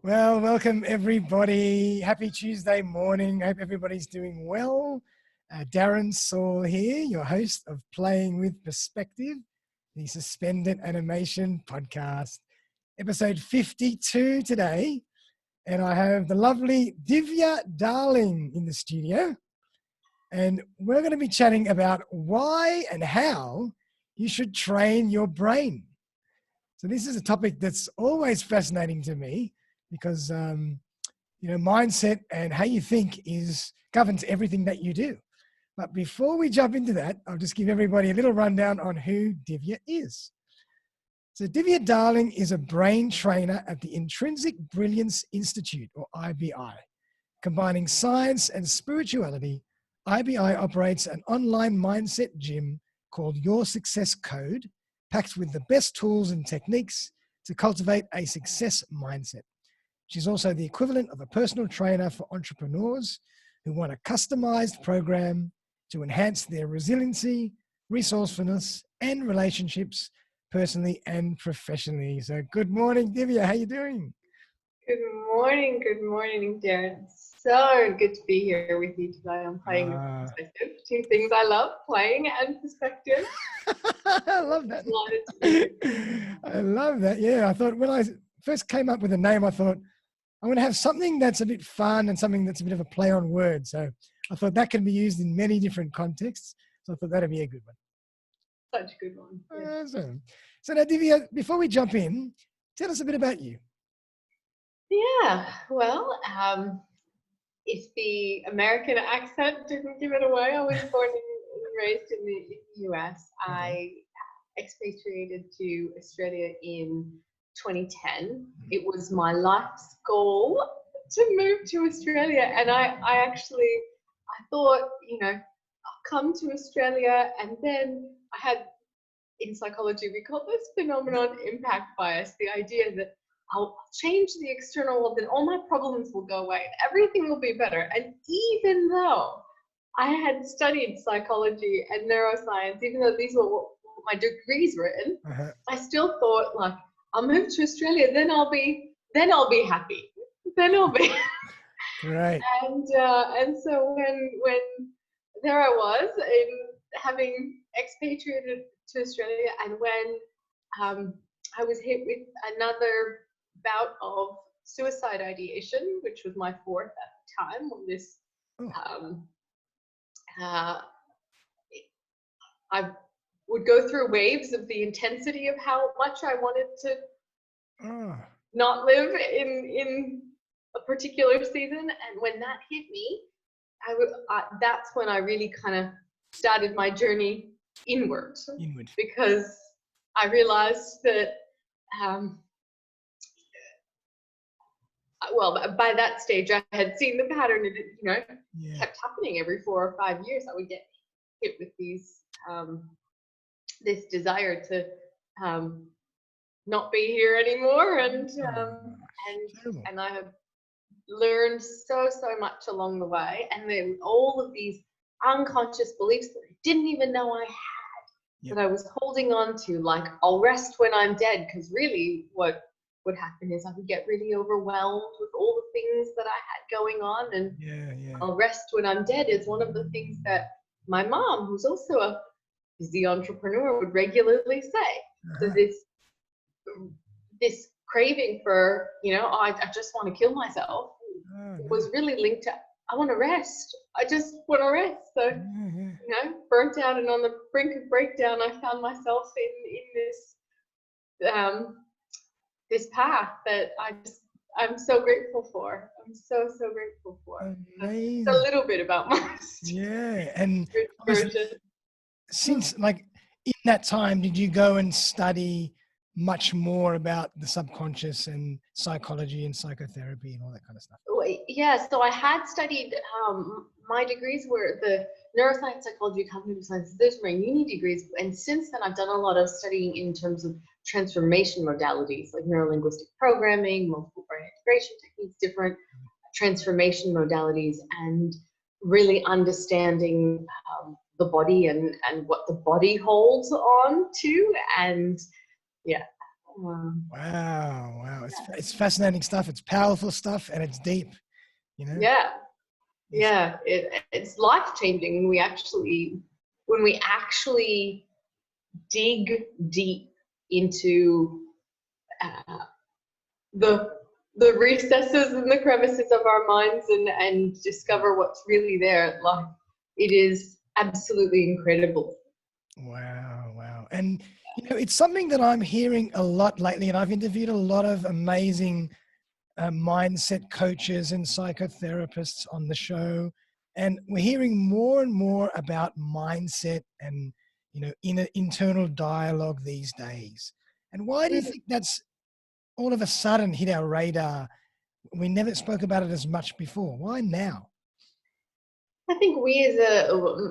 Well, welcome everybody. Happy Tuesday morning. Hope everybody's doing well. Darren Saul here, your host of Playing with Perspective, the Suspended Animation Podcast, episode 52 today. And I have the lovely Divya Darling in the studio. And we're going to be chatting about why and how you should train your brain. So this is a topic that's always fascinating to me because, mindset and how you think governs everything that you do. But before we jump into that, I'll just give everybody a little rundown on who Divya is. So Divya Darling is a brain trainer at the Intrinsic Brilliance Institute, or IBI. Combining science and spirituality, IBI operates an online mindset gym called Your Success Code, packed with the best tools and techniques to cultivate a success mindset. She's also the equivalent of a personal trainer for entrepreneurs who want a customized program to enhance their resiliency, resourcefulness, and relationships personally and professionally. So good morning, Divya. How are you doing? Good morning, Darren. So good to be here with you today. I'm playing with perspective. Two things I love, playing and perspective. I love that. I love that. Yeah, I thought when I first came up with a name, I thought, I'm going to have something that's a bit fun and something that's a bit of a play on words. So I thought that can be used in many different contexts. So I thought that'd be a good one. Such a good one. Awesome. So now, Divya, before we jump in, tell us a bit about you. Yeah, well, if the American accent didn't give it away, I was born and raised in the US. I expatriated to Australia in 2010. It was my life's goal to move to Australia, and I thought, I'll come to Australia, and then I had, in psychology, we call this phenomenon impact bias, the idea that I'll change the external world and all my problems will go away and everything will be better. And even though I had studied psychology and neuroscience, even though these were what my degrees were in, I still thought, like, I'll move to Australia, then I'll be happy. Then I'll be right. And so when there I was, in having expatriated to Australia, and when I was hit with another bout of suicide ideation, which was my fourth at the time. On this, I would go through waves of the intensity of how much I wanted to not live in a particular season. And when that hit me, that's when I really kind of started my journey inward. Because I realized that, by that stage, I had seen the pattern. It, kept happening every 4 or 5 years. I would get hit with these, this desire to not be here anymore, and I have learned so much along the way, and then all of these unconscious beliefs that I didn't even know I had, that I was holding on to, like, I'll rest when I'm dead, because really what would happen is I would get really overwhelmed with all the things that I had going on, and I'll rest when I'm dead is one of the things that my mom, who's also a busy entrepreneur, would regularly say. So this craving for, I just want to kill myself, was really linked to, I want to rest. I just want to rest. So, burnt out and on the brink of breakdown, I found myself in this this path that I'm so grateful for. I'm so grateful for. Amazing. It's a little bit about my and since, like, in that time, did you go and study much more about the subconscious and psychology and psychotherapy and all that kind of stuff? Yeah, so I had studied, my degrees were the neuroscience, psychology, cognitive sciences. Those were my uni degrees. And since then, I've done a lot of studying in terms of transformation modalities, like neurolinguistic programming, multiple brain integration techniques, different transformation modalities, and really understanding the body and what the body holds on to. And Um, Wow. Wow. It's fascinating stuff. It's powerful stuff and it's deep, you know? yeah, It's, yeah. It's life changing when we actually dig deep into uh, the recesses and the crevices of our minds and discover what's really there. Like, it is absolutely incredible. wow. Wow. And, you know, it's something that I'm hearing a lot lately, and I've interviewed a lot of amazing mindset coaches and psychotherapists on the show. And we're hearing more and more about mindset and, you know, internal dialogue these days. And why do you think that's all of a sudden hit our radar? We never spoke about it as much before. Why now? I think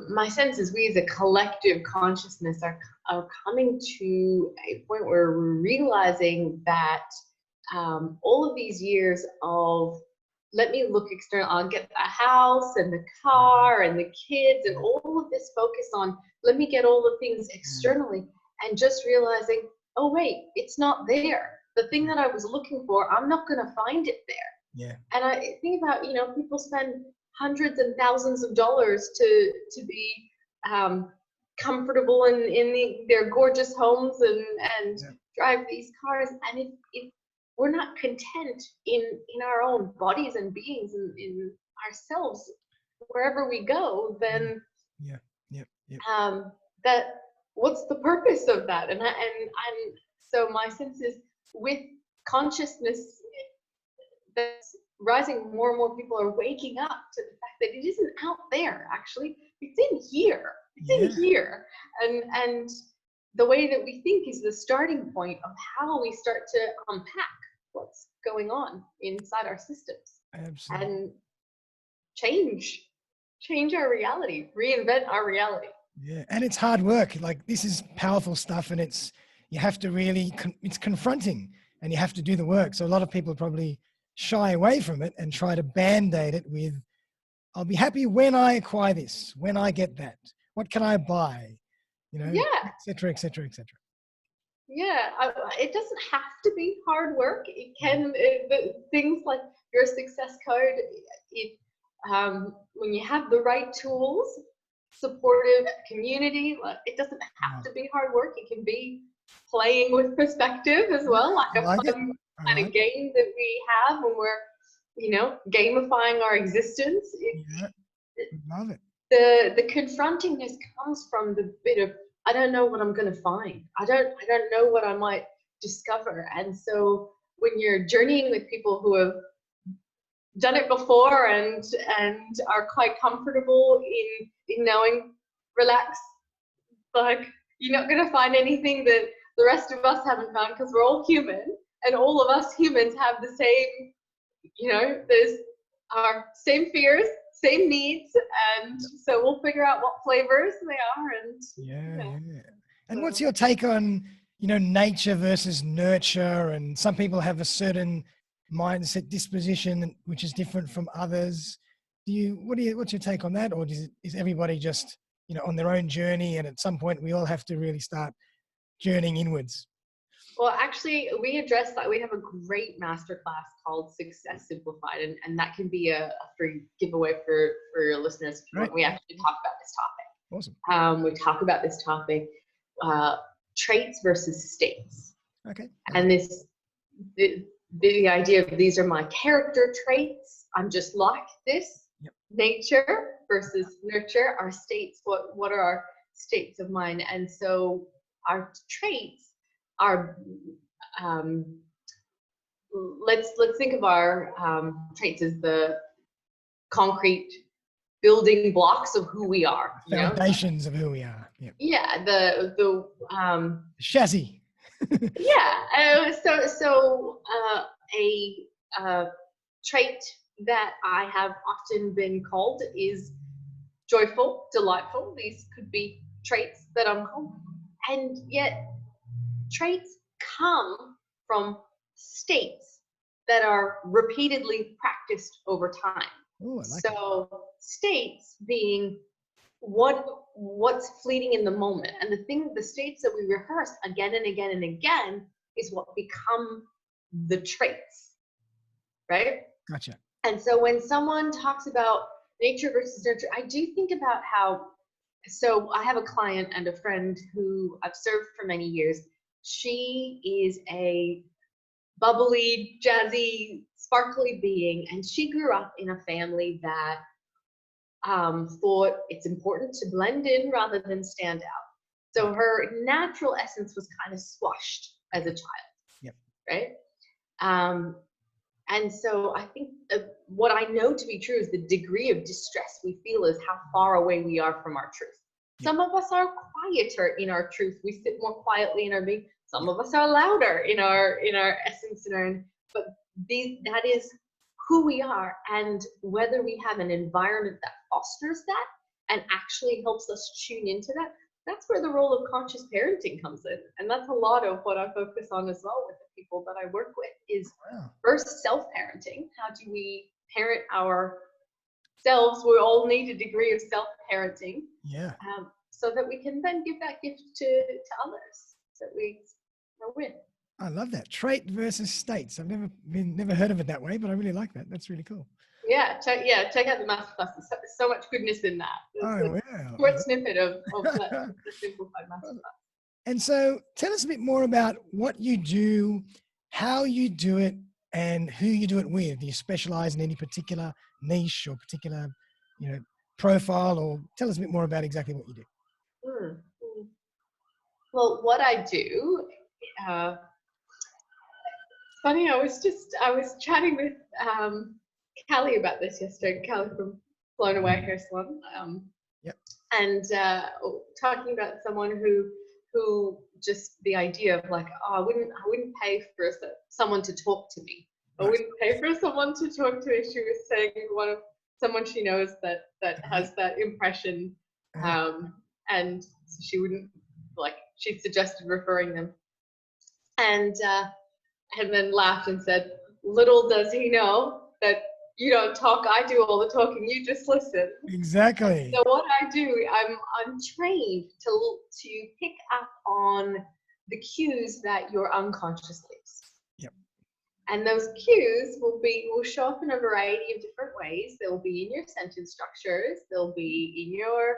my sense is we as a collective consciousness are coming to a point where we're realizing that all of these years of let me look external, I'll get the house and the car and the kids and all of this focus on let me get all the things externally, and just realizing, oh wait, it's not there. The thing that I was looking for, I'm not going to find it there. Yeah. And I think about, people spend hundreds and thousands of dollars to be comfortable in their gorgeous homes and drive these cars. And if we're not content in our own bodies and beings in ourselves, wherever we go, then that what's the purpose of that? And so my sense is with consciousness that's rising, more and more people are waking up to the fact that it isn't out there. Actually, it's in here. It's in here, and the way that we think is the starting point of how we start to unpack what's going on inside our systems. Absolutely. And change our reality, reinvent our reality. Yeah, and it's hard work. Like, this is powerful stuff, and you have to really it's confronting, and you have to do the work. So a lot of people probably shy away from it and try to band-aid it with, I'll be happy when I acquire this, when I get that. What can I buy? You know, Yeah. et cetera, et cetera, et cetera. Yeah, it doesn't have to be hard work. It can, things like your success code, when you have the right tools, supportive community, it doesn't have to be hard work. It can be playing with perspective as well, like a fun kind of game that we have when we're, gamifying our existence. Love it. The confrontingness comes from the bit of, I don't know what I'm going to find. I don't know what I might discover. And so when you're journeying with people who have done it before and are quite comfortable in knowing, relax, like, you're not going to find anything that the rest of us haven't found, because we're all human, and all of us humans have the same, there's our same fears, same needs, and so we'll figure out what flavors they are. And And what's your take on, nature versus nurture? And some people have a certain mindset disposition which is different from others. What's your take on that? Or is everybody just, on their own journey, and at some point we all have to really start journeying inwards? Well, actually, we address that. We have a great masterclass called Success Simplified, and that can be a free giveaway for your listeners if you want. We actually talk about this topic. Awesome. We talk about this topic, traits versus states. Okay. And the idea of these are my character traits. I'm just like this. Yep. Nature versus nurture. Our states. What are our states of mind? And so our traits are, let's think of our traits as the concrete building blocks of who we are. Foundations of who we are. Yep. Yeah. The chassis. Yeah. So a trait that I have often been called is joyful, delightful. These could be traits that I'm called, and yet traits come from states that are repeatedly practiced over time. Ooh, I like so that. States being what's fleeting in the moment, and the states that we rehearse again and again and again is what become the traits, right? Gotcha. And so when someone talks about nature versus nurture, I do think about how, so I have a client and a friend who I've served for many years. She is a bubbly, jazzy, sparkly being, and she grew up in a family that thought it's important to blend in rather than stand out. So her natural essence was kind of squashed as a child. Yep. Right? And so I think what I know to be true is the degree of distress we feel is how far away we are from our truth. Yep. Some of us are quieter in our truth. We sit more quietly in our being. Some of us are louder in our essence, but that is who we are, and whether we have an environment that fosters that and actually helps us tune into that. That's where the role of conscious parenting comes in. And that's a lot of what I focus on as well with the people that I work with is first self-parenting. How do we parent ourselves? We all need a degree of self-parenting. Yeah. So that we can then give that gift to others that we are with. I love that. Trait versus states. I've never heard of it that way, but I really like that. That's really cool. Yeah, check out the masterclass. There's so much goodness in that. Oh, yeah. Short snippet of the simplified masterclass. And so tell us a bit more about what you do, how you do it, and who you do it with. Do you specialize in any particular niche or particular, profile, or tell us a bit more about exactly what you do. Well, what I do, funny, I was chatting with Callie about this yesterday. Callie from Blown Away Hair Salon. And talking about someone who just the idea of like, I wouldn't pay for someone to talk to me. I wouldn't pay for someone to talk to me. She was saying someone she knows that has that impression, and she wouldn't, like, she suggested referring them, and then laughed and said, "Little does he know that you don't talk. I do all the talking. You just listen." Exactly. And so what I do, I'm trained to pick up on the cues that your unconscious leaves. Yep. And those cues will show up in a variety of different ways. They'll be in your sentence structures. They'll be in your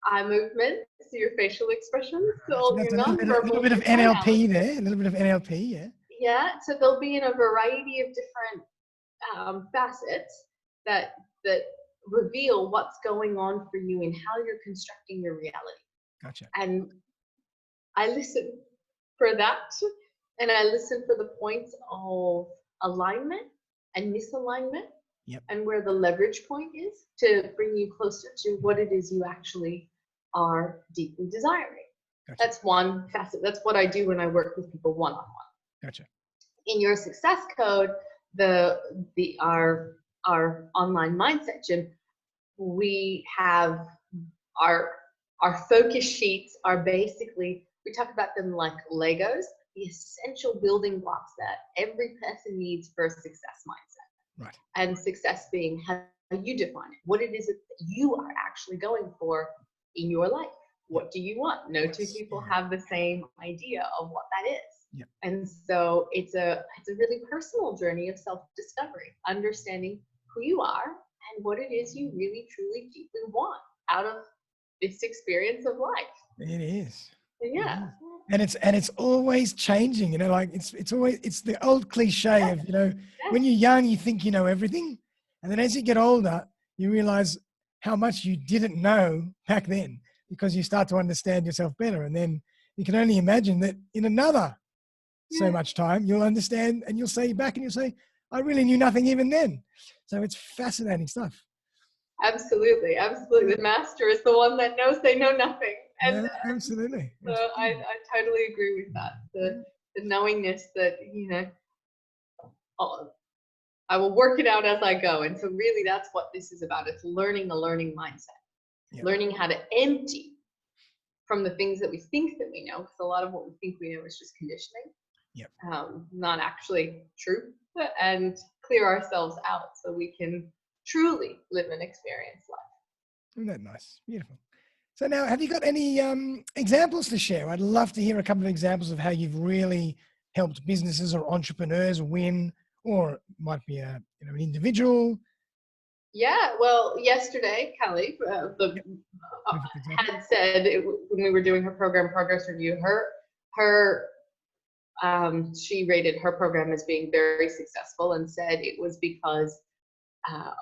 eye movements, your facial expressions. So your nonverbal. A little bit of NLP there. A little bit of NLP, yeah. Yeah. So they'll be in a variety of different facets that reveal what's going on for you and how you're constructing your reality. Gotcha. And I listen for that, and I listen for the points of alignment and misalignment, and where the leverage point is to bring you closer to what it is you actually are deeply desiring. Gotcha. That's one facet. That's what I do when I work with people one-on-one. Gotcha. In your success code, our online mind section, we have our focus sheets are basically, we talk about them like Legos, the essential building blocks that every person needs for a success mindset. Right. And success being how you define it, what it is that you are actually going for in your life. What do you want? No two people have the same idea of what that is. Yep. And so it's a really personal journey of self-discovery, understanding who you are and what it is you really, truly, deeply want out of this experience of life. It is. Yeah. And it's always changing, like it's the old cliche of, when you're young, you think you know everything. And then as you get older, you realize how much you didn't know back then, because you start to understand yourself better. And then you can only imagine that in another so much time, you'll understand, and you'll say back and you'll say, I really knew nothing even then. So it's fascinating stuff. Absolutely. The master is the one that knows they know nothing. And absolutely. So I totally agree with that. The knowingness that, I will work it out as I go. And so really that's what this is about. It's learning a learning mindset, learning how to empty from the things that we think that we know, because a lot of what we think we know is just conditioning. Yep. Not actually true, and clear ourselves out so we can truly live and experience life. Isn't that nice? Beautiful. So now, have you got any examples to share? I'd love to hear a couple of examples of how you've really helped businesses or entrepreneurs win, or it might be an individual? Yeah, well, yesterday, Kelly Perfect example. had said when we were doing her program progress review, she rated her program as being very successful and said it was because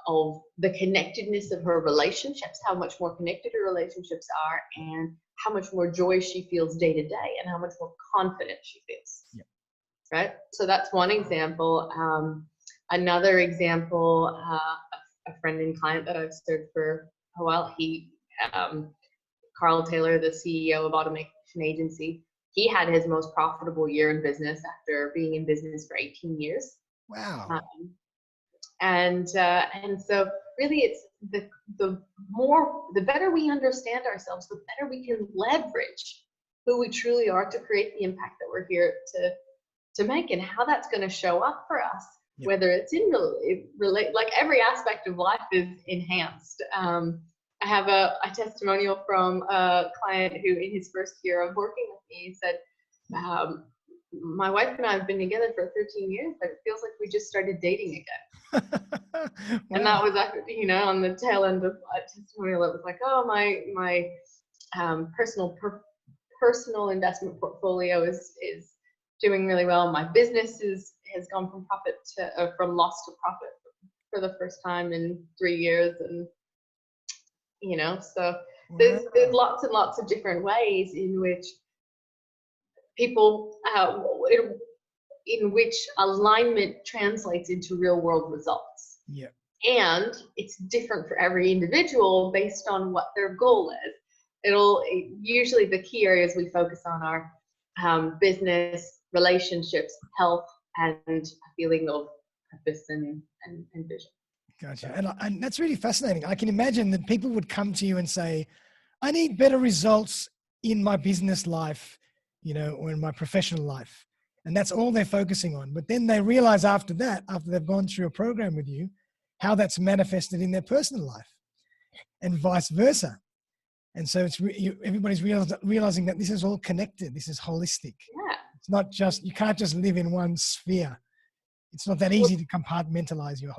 of the connectedness of her relationships, how much more connected her relationships are, and how much more joy she feels day to day, and how much more confident she feels. Yep. Right? So that's one example. Another example, a friend and client that I've served for a while, Carl Taylor, the CEO of Automation Agency, he had his most profitable year in business after being in business for 18 years. Wow. And so really it's the better we understand ourselves, the better we can leverage who we truly are to create the impact that we're here to make, and how that's going to show up for us. Yep. Whether it's like every aspect of life is enhanced. I have a testimonial from a client who in his first year of working with me said, my wife and I have been together for 13 years, but it feels like we just started dating again. Wow. And that was, on the tail end of a testimonial. It was like, oh, my personal investment portfolio is doing really well. My business has gone from loss to profit for the first time in 3 years, and so there's lots and lots of different ways in which people in which alignment translates into real world results. Yeah. And it's different for every individual based on what their goal is. Usually the key areas we focus on are business, relationships, health, and a feeling of purpose and vision. Gotcha. And that's really fascinating. I can imagine that people would come to you and say, I need better results in my business life, or in my professional life. And that's all they're focusing on. But then they realize after they've gone through a program with you, how that's manifested in their personal life and vice versa. And so everybody's realizing that this is all connected. This is holistic. Yeah. It's not just, you can't just live in one sphere. It's not that easy to compartmentalize your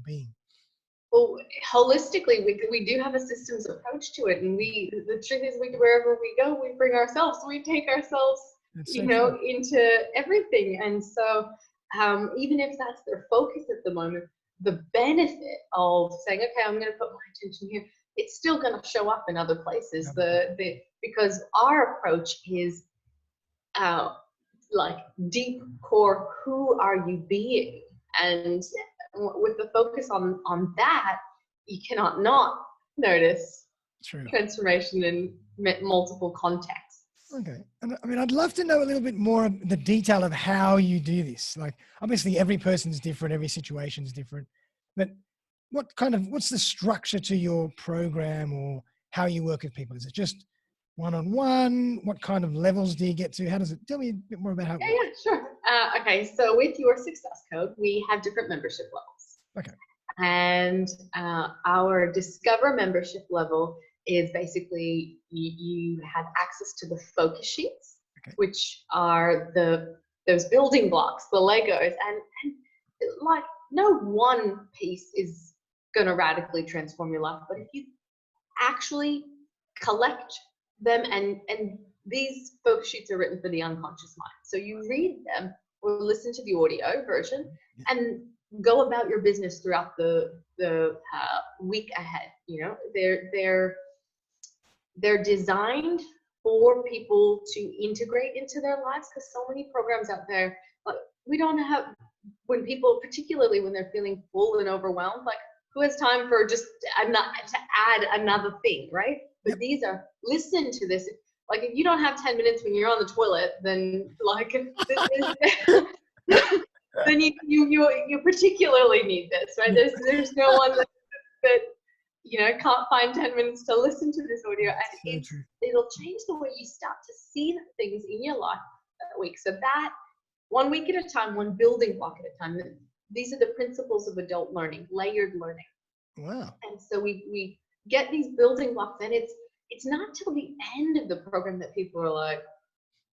being. Well, holistically, we do have a systems approach to it, and the truth is, wherever we go, we bring ourselves. We take ourselves, into everything. And so, even if that's their focus at the moment, the benefit of saying, okay, I'm going to put my attention here, it's still going to show up in other places. Because our approach is like deep core, who are you being? And with the focus on that, you cannot not notice transformation in multiple contexts. Okay. And I mean, I'd love to know a little bit more of the detail of how you do this. Like, obviously every person's different, every situation's different, but what's the structure to your program, or how you work with people? Is it just one-on-one? What kind of levels do you get to? Tell me a bit more about how it works. Yeah, sure. Okay, so with your success code, we have different membership levels. Okay. And our Discover membership level is basically you have access to the focus sheets, which are those building blocks, the Legos, and like no one piece is going to radically transform your life, but if you actually collect them, and these focus sheets are written for the unconscious mind. So you read them or listen to the audio version and go about your business throughout the week ahead. They're designed for people to integrate into their lives, because so many programs out there, we don't have, when people, particularly when they're feeling full and overwhelmed, like who has time for just to add another thing, right? But these are, listen to this. Like if you don't have 10 minutes when you're on the toilet, then then you particularly need this, right? There's no one that can't find 10 minutes to listen to this audio, and it'll change the way you start to see the things in your life that week. So that 1 week at a time, one building block at a time. These are the principles of adult learning, layered learning. Wow. And so we get these building blocks, and it's not till the end of the program that people are like,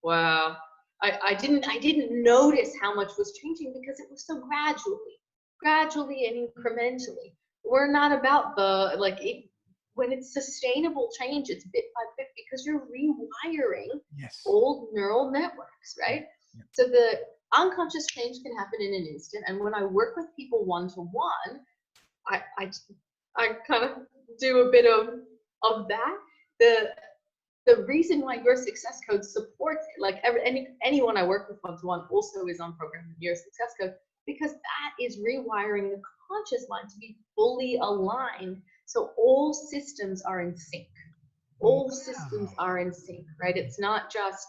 wow, I didn't notice how much was changing because it was so gradually and incrementally. We're not about the when it's sustainable change, it's bit by bit because you're rewiring Yes. old neural networks, right? Yep. So the unconscious change can happen in an instant. And when I work with people one-to-one, I kind of do a bit of that. The reason why your success code supports it, like anyone I work with one-to-one also is on program in your success code, because that is rewiring the conscious mind to be fully aligned. So all systems are in sync. All systems are in sync, right? It's not just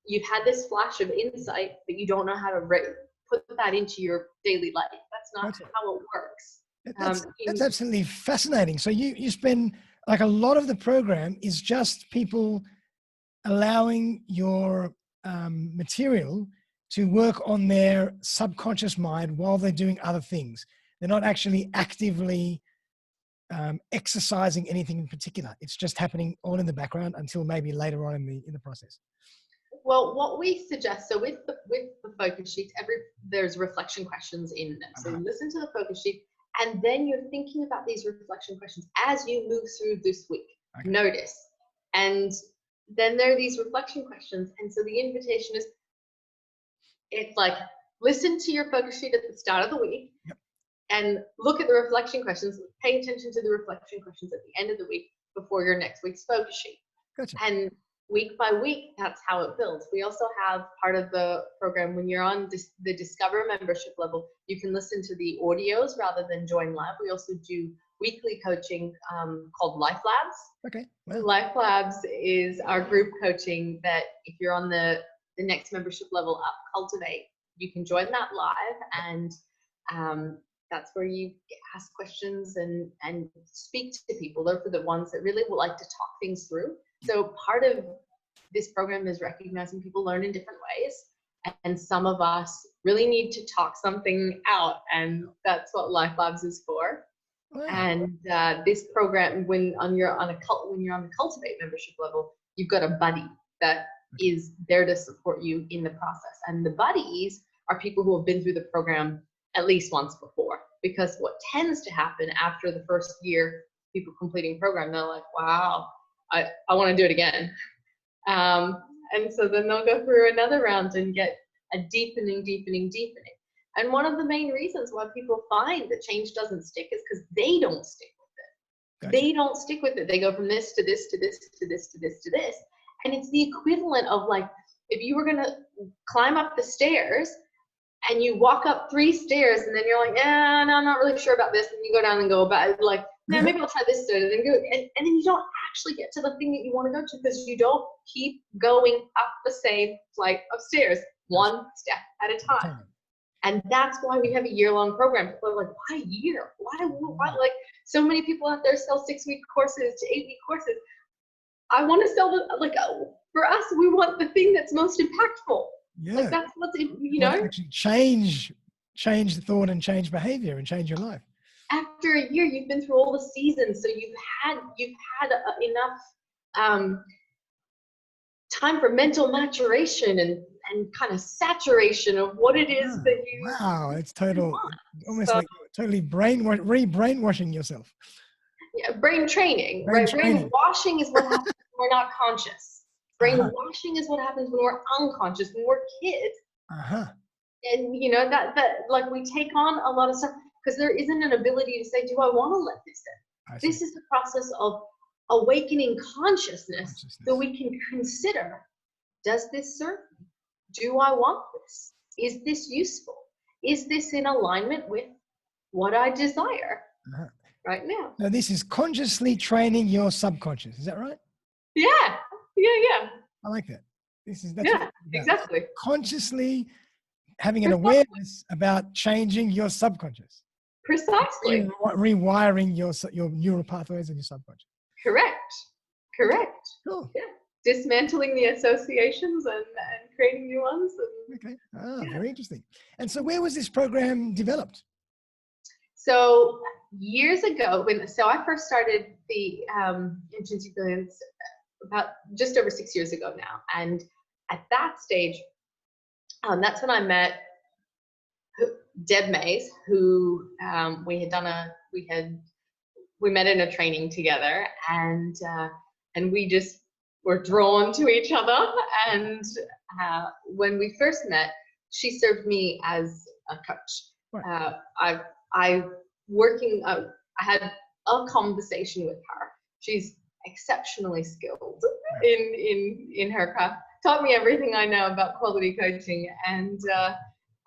you've had this flash of insight, but you don't know how to put that into your daily life. That's not how it works. That's absolutely fascinating. So you spend, like, a lot of the program is just people allowing your material to work on their subconscious mind while they're doing other things. They're not actually actively exercising anything in particular. It's just happening all in the background until maybe later on in the process. Well, what we suggest, so with the focus sheets, there's reflection questions in them. So you listen to the focus sheet, and then you're thinking about these reflection questions as you move through this week. Okay. Notice. And then there are these reflection questions. And so the invitation is, it's like, listen to your focus sheet at the start of the week. Yep. And look at the reflection questions. Pay attention to the reflection questions at the end of the week before your next week's focus sheet. Gotcha. And week by week, that's how it builds. We also have part of the program, when you're on the Discover membership level, you can listen to the audios rather than join live. We also do weekly coaching called Life Labs. Okay. Wow. Life Labs is our group coaching that if you're on the next membership level up, Cultivate, you can join that live, and that's where you ask questions and speak to people. They're for the ones that really would like to talk things through. So part of this program is recognizing people learn in different ways, and some of us really need to talk something out, and that's what Life Labs is for. Wow. And this program, when you're on the Cultivate membership level, you've got a buddy that is there to support you in the process, and the buddies are people who have been through the program at least once before. Because what tends to happen after the first year, people completing program, they're like, wow, I want to do it again. And so then they'll go through another round and get a deepening. And one of the main reasons why people find that change doesn't stick is because they don't stick with it. Gotcha. They don't stick with it. They go from this to this to this to this to this to this. And it's the equivalent of, like, if you were going to climb up the stairs and you walk up 3 stairs and then you're like, no, I'm not really sure about this. And you go down and go about it, like, no, maybe I'll try this stairs, and then go, and then you don't actually get to the thing that you want to go to because you don't keep going up the same flight of stairs, one step at a time. And that's why we have a year-long program. People are like, why a year? Why? Like, so many people out there sell 6-week courses to 8-week courses. I want to sell for us, we want the thing that's most impactful. Yeah. Like, that's what's, you know. Actually change the thought and change behavior and change your life. After a year, you've been through all the seasons, so you've had enough time for mental maturation and kind of saturation of what it is that you. Wow, it's almost like totally brainwashing yourself. Yeah, brain training, right? Brainwashing is what happens when we're not conscious. Brainwashing is what happens when we're unconscious, when we're kids. And you know that like we take on a lot of stuff. Because there isn't an ability to say, do I want to let this in? This is the process of awakening consciousness so we can consider, does this serve me? Do I want this? Is this useful? Is this in alignment with what I desire right now? Now, this is consciously training your subconscious. Is that right? Yeah. I like that. That's exactly. Consciously having an awareness about changing your subconscious. Precisely. Rewiring your neural pathways in your subconscious. Correct. Cool. Yeah. Dismantling the associations and creating new ones. Okay. Very interesting. And so where was this program developed? So years ago, so I first started the Intrinsic Brilliance about just over 6 years ago now. And at that stage, That's when I met Deb Mays, who we met in a training together, and we just were drawn to each other. And when we first met, she served me as a coach. I had a conversation with her. She's exceptionally skilled in her craft. Taught me everything I know about quality coaching, and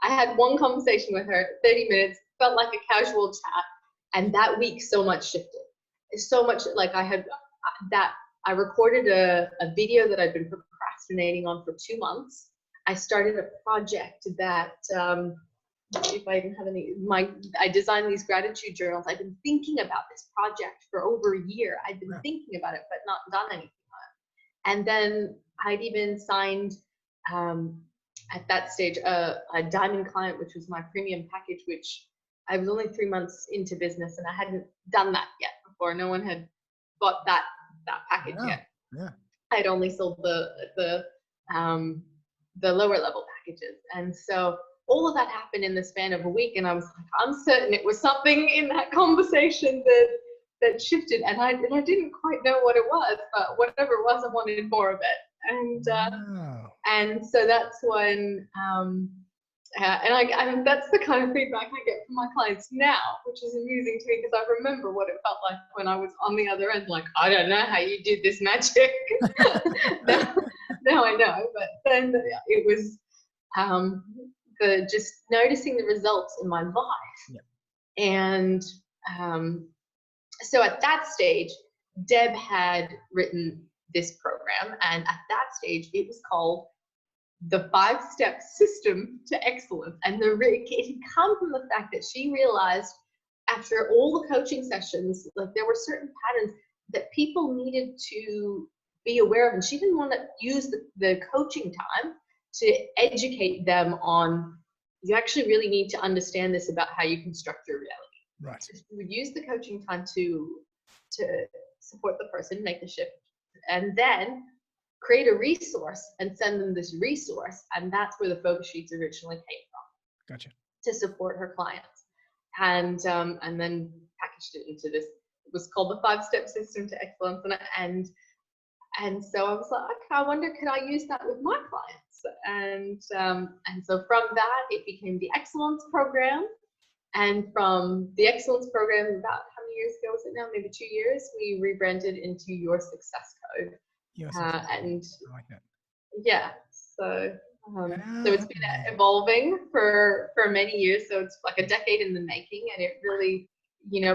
I had one conversation with her, 30 minutes, felt like a casual chat, and that week so much shifted. So much, like I recorded a video that I'd been procrastinating on for 2 months. I started a project that, if I even have any, I designed these gratitude journals. I've been thinking about this project for over a year. I'd been thinking about it, but not done anything on it. And then I'd even signed, at that stage, a diamond client, which was my premium package, which I was only 3 months into business and I hadn't done that yet before. No one had bought that package yet. Yeah. I'd only sold the lower level packages. And so all of that happened in the span of a week, and I was like, I'm certain it was something in that conversation that shifted, and I didn't quite know what it was, but whatever it was, I wanted more of it. And so that's when and that's the kind of feedback I get from my clients now, which is amusing to me because I remember what it felt like when I was on the other end, like, I don't know how you did this magic. now I know, but then it was just noticing the results in my life. Yeah. And so at that stage, Deb had written this program, and at that stage it was called the 5-step system to excellence. And it had come from the fact that she realized after all the coaching sessions, like there were certain patterns that people needed to be aware of, and she didn't want to use the coaching time to educate them on, you actually really need to understand this about how you construct your reality. Right. So we would use the coaching time to support the person, make the shift, and then create a resource and send them this resource. And that's where the focus sheets originally came from. Gotcha. To support her clients. And then packaged it into this, it was called the 5-step system to excellence. And so I was like, okay, I wonder, could I use that with my clients? And so from that, it became the excellence program. And from the excellence program, about how many years ago was it now? Maybe 2 years, we rebranded into Your Success Code. And I like that. Yeah, so it's been evolving for many years. So it's like a decade in the making, and it really,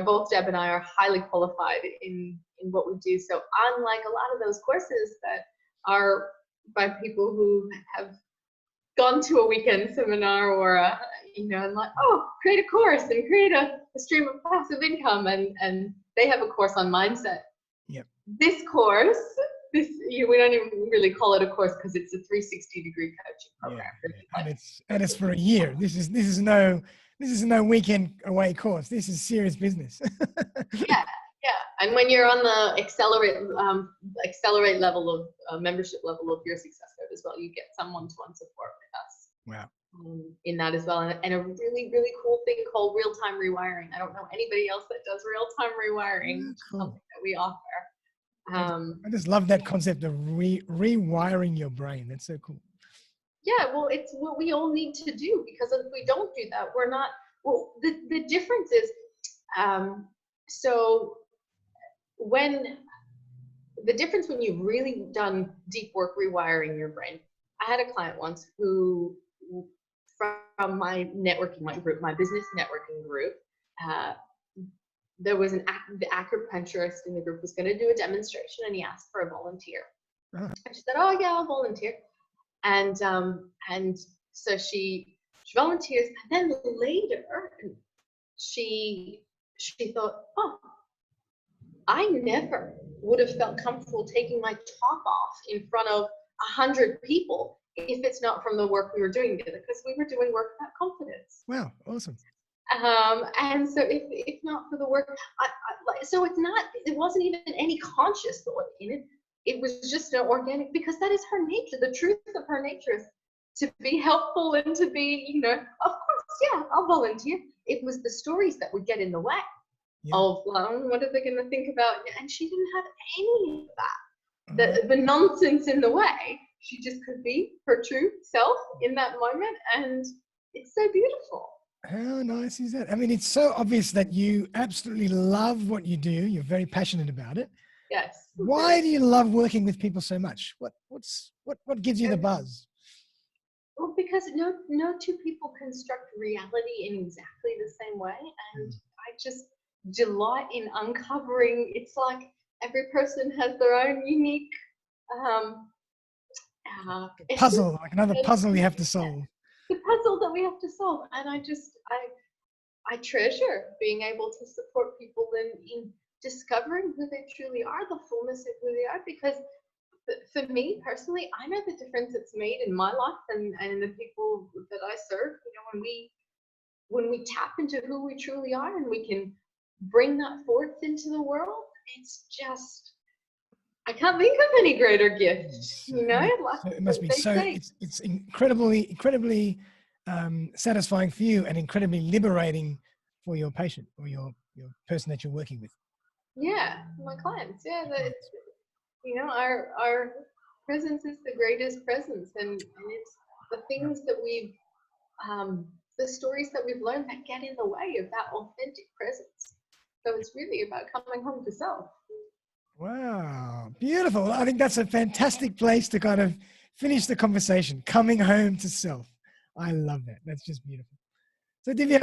both Deb and I are highly qualified in what we do. So unlike a lot of those courses that are by people who have gone to a weekend seminar or and like, oh, create a course and create a stream of passive income, and they have a course on mindset. Yep. This course, we don't even really call it a course because it's a 360-degree coaching program. Yeah. And it's for a year. This is no weekend away course. This is serious business. Yeah. And when you're on the accelerate level of membership level of Your Success Code as well, you get some one-to-one support with us. Wow. In that as well, and a really, really cool thing called real-time rewiring. I don't know anybody else that does real-time rewiring, cool. Something that we offer. I just love that concept of rewiring your brain. That's so cool. Yeah, well, it's what we all need to do, because if we don't do that, we're not, well, the difference is, so when you've really done deep work rewiring your brain, I had a client once who, from my networking group, my business networking group, there was the acupuncturist in the group was going to do a demonstration, and he asked for a volunteer. And she said, oh yeah, I'll volunteer. And so she volunteers, and then later she thought, oh, I never would have felt comfortable taking my top off in front of 100 people if it's not from the work we were doing together, because we were doing work about confidence. Wow, awesome. And so if not for the work, so it wasn't even any conscious thought in it. It was just an organic, because that is her nature. The truth of her nature is to be helpful and to be, you know, of course, yeah, I'll volunteer. It was the stories that would get in the way of, what are they going to think about? And she didn't have any of that. The nonsense in the way. She just could be her true self in that moment, and it's so beautiful. How nice is that? I mean, it's so obvious that you absolutely love what you do. You're very passionate about it. Yes. Why do you love working with people so much? What gives you the buzz? Well, because no two people construct reality in exactly the same way, and I just delight in uncovering. It's like every person has their own unique puzzle, like another puzzle you have to solve. The puzzle that we have to solve, and I treasure being able to support people in discovering who they truly are, the fullness of who they are, because for me personally, I know the difference it's made in my life and the people that I serve. You know, when we tap into who we truly are and we can bring that forth into the world, it's just, I can't think of any greater gift. You know, it must be so. It's incredibly satisfying for you and incredibly liberating for your patient or your person that you're working with. Yeah, my clients. Yeah, you know, our presence is the greatest presence, and it's the things that we've the stories that we've learned that get in the way of that authentic presence. So it's really about coming home to self. Wow, beautiful. I think that's a fantastic place to kind of finish the conversation, coming home to self. I love that. That's just beautiful. So Divya,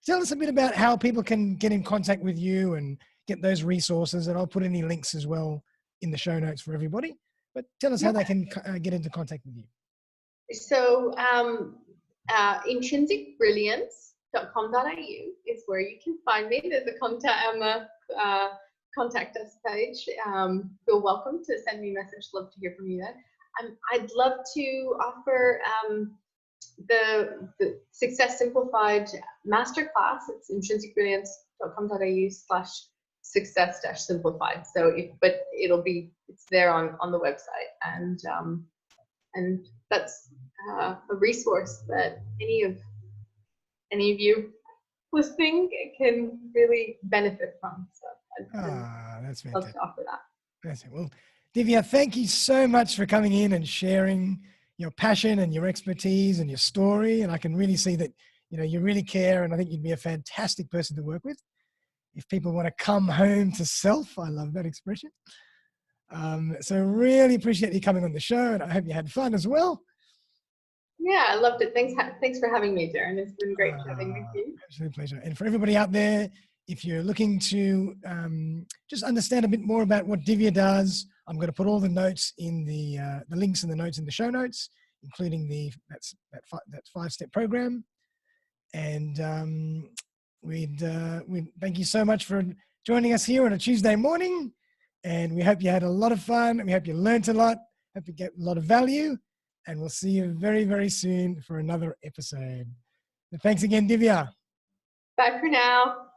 tell us a bit about how people can get in contact with you and get those resources, and I'll put any links as well in the show notes for everybody. But tell us how they can get into contact with you. So intrinsicbrilliance.com.au is where you can find me. There's a contact us page. Feel welcome to send me a message. Love to hear from you there. I'd love to offer the Success Simplified Masterclass. It's intrinsicbrilliance.com.au/success-simplified. So it's there on the website, and that's a resource that any of you listening can really benefit from. So that's fantastic. Love to offer that. That's it. Well, Divya, thank you so much for coming in and sharing your passion and your expertise and your story. And I can really see that, you know, you really care, and I think you'd be a fantastic person to work with. If people want to come home to self, I love that expression. So really appreciate you coming on the show, and I hope you had fun as well. Yeah, I loved it. Thanks for having me, Darren. It's been great chatting with you. Absolute pleasure. And for everybody out there, if you're looking to just understand a bit more about what Divya does, I'm going to put all the notes in the links and the notes in the show notes, including that 5-step program. And we'd thank you so much for joining us here on a Tuesday morning. And we hope you had a lot of fun. And we hope you learned a lot. Hope you get a lot of value. And we'll see you very, very soon for another episode. Thanks again, Divya. Bye for now.